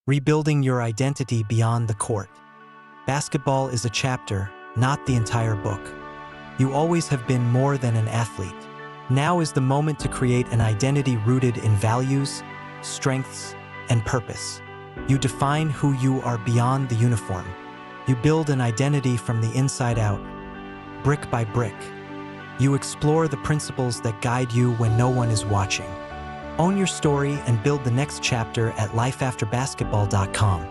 Rebuilding your identity beyond the court. Basketball is a chapter, not the entire book. You always have been more than an athlete. Now is the moment to create an identity rooted in values, strengths, and purpose. You define who you are beyond the uniform. You build an identity from the inside out, brick by brick. You explore the principles that guide you when no one is watching. Own your story and build the next chapter at lifeafterbasketball.com.